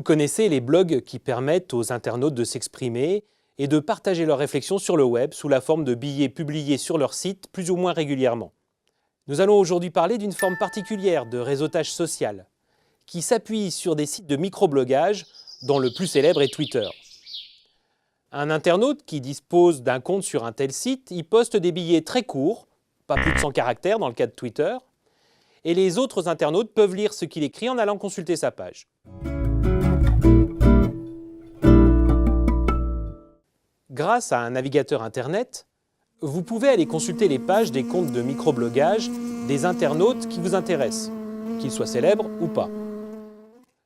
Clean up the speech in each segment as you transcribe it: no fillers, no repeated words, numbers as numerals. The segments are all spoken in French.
connaissez les blogs qui permettent aux internautes de s'exprimer et de partager leurs réflexions sur le web sous la forme de billets publiés sur leur site plus ou moins régulièrement. Nous allons aujourd'hui parler d'une forme particulière de réseautage social qui s'appuie sur des sites de microblogage dont le plus célèbre est Twitter. Un internaute qui dispose d'un compte sur un tel site y poste des billets très courts, pas plus de 100 caractères dans le cas de Twitter, et les autres internautes peuvent lire ce qu'il écrit en allant consulter sa page. Grâce à un navigateur Internet, vous pouvez aller consulter les pages des comptes de microblogage des internautes qui vous intéressent, qu'ils soient célèbres ou pas.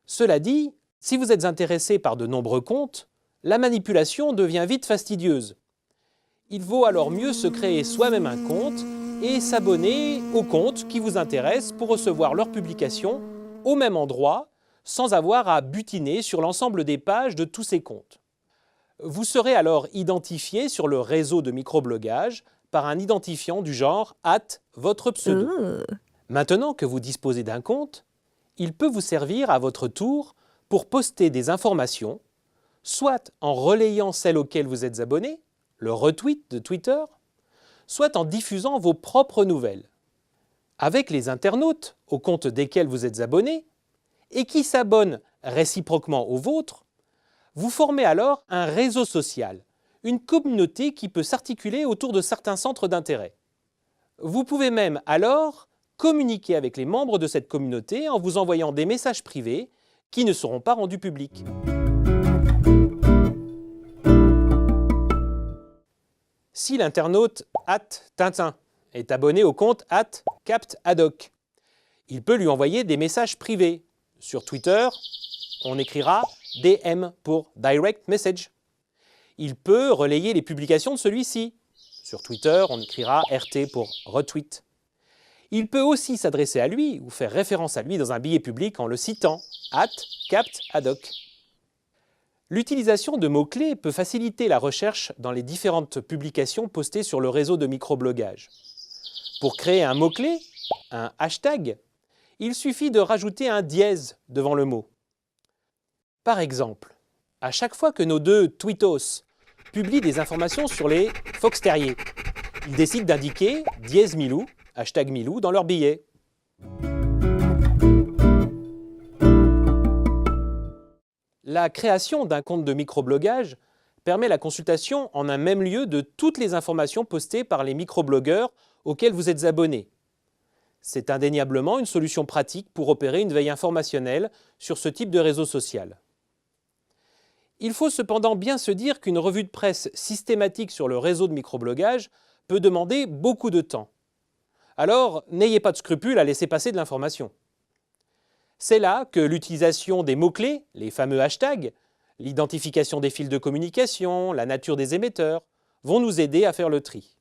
Cela dit, si vous êtes intéressé par de nombreux comptes, la manipulation devient vite fastidieuse. Il vaut alors mieux se créer soi-même un compte et s'abonner aux comptes qui vous intéressent pour recevoir leurs publications au même endroit, sans avoir à butiner sur l'ensemble des pages de tous ces comptes. Vous serez alors identifié sur le réseau de microblogage par un identifiant du genre @votre pseudo. Maintenant que vous disposez d'un compte, il peut vous servir à votre tour pour poster des informations, soit en relayant celles auxquelles vous êtes abonné, le retweet de Twitter, soit en diffusant vos propres nouvelles. Avec les internautes aux comptes desquels vous êtes abonné et qui s'abonnent réciproquement aux vôtres, vous formez alors un réseau social, une communauté qui peut s'articuler autour de certains centres d'intérêt. Vous pouvez même alors communiquer avec les membres de cette communauté en vous envoyant des messages privés qui ne seront pas rendus publics. Si l'internaute @Tintin est abonné au compte @CaptHaddock, il peut lui envoyer des messages privés. Sur Twitter, on écrira DM pour Direct Message. Il peut relayer les publications de celui-ci. Sur Twitter, on écrira RT pour Retweet. Il peut aussi s'adresser à lui ou faire référence à lui dans un billet public en le citant @CaptHaddock. L'utilisation de mots-clés peut faciliter la recherche dans les différentes publications postées sur le réseau de microblogage. Pour créer un mot-clé, un hashtag, il suffit de rajouter un dièse devant le mot. Par exemple, à chaque fois que nos deux tweetos publient des informations sur les fox terriers, ils décident d'indiquer dièse Milou, hashtag Milou, dans leur billet. La création d'un compte de microblogage permet la consultation en un même lieu de toutes les informations postées par les microblogueurs auxquels vous êtes abonné. C'est indéniablement une solution pratique pour opérer une veille informationnelle sur ce type de réseau social. Il faut cependant bien se dire qu'une revue de presse systématique sur le réseau de microblogage peut demander beaucoup de temps. Alors, n'ayez pas de scrupules à laisser passer de l'information. C'est là que l'utilisation des mots-clés, les fameux hashtags, l'identification des fils de communication, la nature des émetteurs, vont nous aider à faire le tri.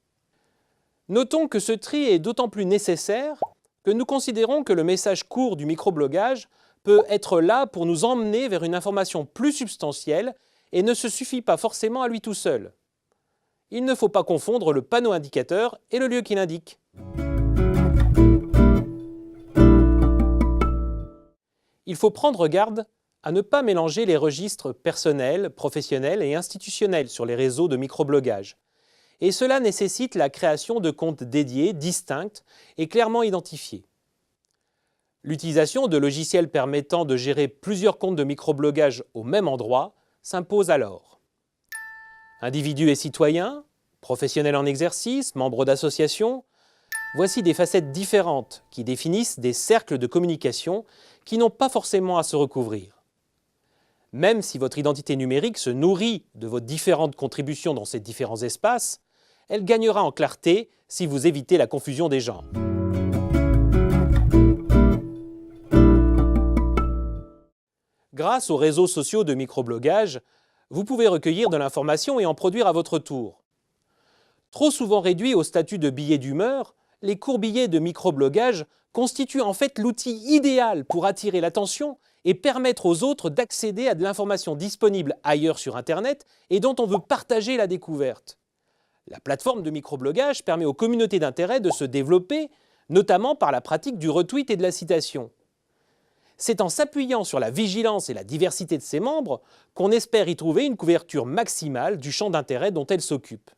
Notons que ce tri est d'autant plus nécessaire que nous considérons que le message court du microblogage peut être là pour nous emmener vers une information plus substantielle et ne se suffit pas forcément à lui tout seul. Il ne faut pas confondre le panneau indicateur et le lieu qu'il indique. Il faut prendre garde à ne pas mélanger les registres personnels, professionnels et institutionnels sur les réseaux de microblogage. Et cela nécessite la création de comptes dédiés, distincts et clairement identifiés. L'utilisation de logiciels permettant de gérer plusieurs comptes de microblogage au même endroit s'impose alors. Individus et citoyens, professionnels en exercice, membres d'associations, voici des facettes différentes qui définissent des cercles de communication qui n'ont pas forcément à se recouvrir. Même si votre identité numérique se nourrit de vos différentes contributions dans ces différents espaces, elle gagnera en clarté si vous évitez la confusion des genres. Grâce aux réseaux sociaux de microblogage, vous pouvez recueillir de l'information et en produire à votre tour. Trop souvent réduits au statut de billets d'humeur, les courts billets de microblogage constituent en fait l'outil idéal pour attirer l'attention et permettre aux autres d'accéder à de l'information disponible ailleurs sur Internet et dont on veut partager la découverte. La plateforme de microblogage permet aux communautés d'intérêt de se développer, notamment par la pratique du retweet et de la citation. C'est en s'appuyant sur la vigilance et la diversité de ses membres qu'on espère y trouver une couverture maximale du champ d'intérêt dont elle s'occupe.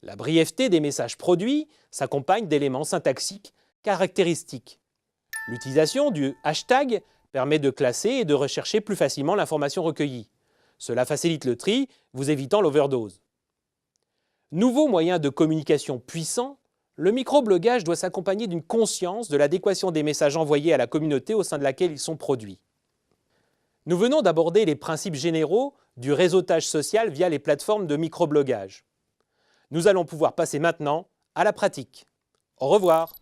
La brièveté des messages produits s'accompagne d'éléments syntaxiques caractéristiques. L'utilisation du hashtag permet de classer et de rechercher plus facilement l'information recueillie. Cela facilite le tri, vous évitant l'overdose. Nouveau moyen de communication puissant, le microblogage doit s'accompagner d'une conscience de l'adéquation des messages envoyés à la communauté au sein de laquelle ils sont produits. Nous venons d'aborder les principes généraux du réseautage social via les plateformes de microblogage. Nous allons pouvoir passer maintenant à la pratique. Au revoir.